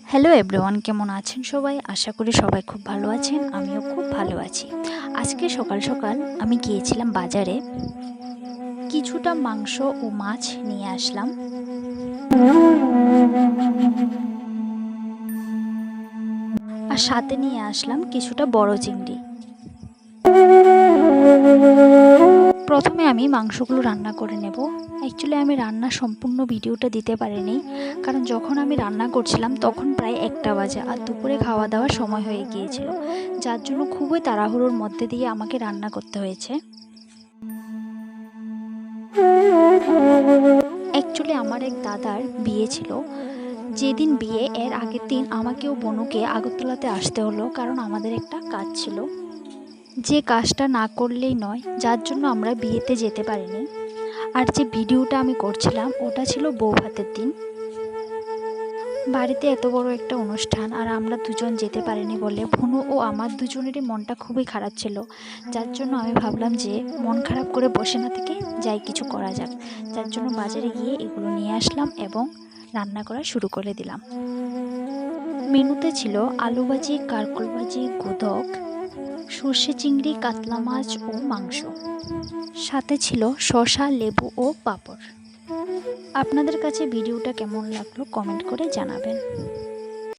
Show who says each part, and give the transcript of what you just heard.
Speaker 1: Hello everyone, কেমন আছেন সবাই? আশা করি সবাই খুব ভালো আছেন। আমিও খুব ভালো আছি। আজকে সকাল সকাল আমি গিয়েছিলাম বাজারে, কিছুটা মাংস ও মাছ নিয়ে আসলাম। আর সাথে নিয়ে আসলাম কিছুটা বড় চিংড়ি। প্রথমে আমি মাংসগুলো রান্না করে নেব। অ্যাকচুয়ালি আমি রান্না সম্পূর্ণ ভিডিওটা দিতে পারিনি, কারণ যখন আমি রান্না করছিলাম তখন প্রায় 1টা বাজে আর দুপুরে খাওয়া দাওয়ার সময় হয়ে গিয়েছিল, যার জন্য খুবই তাড়াহুড়োর মধ্যে দিয়ে আমাকে রান্না করতে হয়েছে। অ্যাকচুয়ালি আমার এক দাদার বিয়ে ছিল। যেদিন বিয়ে এর আগের দিন আমাকে ও বোনকে আগরতলাতে আসতে হলো, কারণ আমাদের একটা কাজ ছিল, যে কাজটা না করলেই নয়, যার জন্য আমরা বিয়েতে যেতে পারিনি। আর যে ভিডিওটা আমি করছিলাম ওটা ছিল বৌভাতের দিন। বাড়িতে এত বড় একটা অনুষ্ঠান আর আমরা দুজন যেতে পারিনি বলে ভুনু ও আমার দুজনেরই মনটা খুবই খারাপ ছিল। যার জন্য আমি ভাবলাম যে মন খারাপ করে বসে না থেকে যাই কিছু করা যাক। যার জন্য বাজারে গিয়ে এগুলো নিয়ে আসলাম এবং রান্না করা শুরু করে দিলাম। মেনুতে ছিল আলু ভাজি, কারকল ভাজি, গোদক, সর্ষে চিংড়ি, কাতলা মাছ ও মাংস। সাথে ছিল শসা, লেবু ও পাঁপড়। আপনাদের কাছে ভিডিওটা কেমন লাগলো কমেন্ট করে জানাবেন।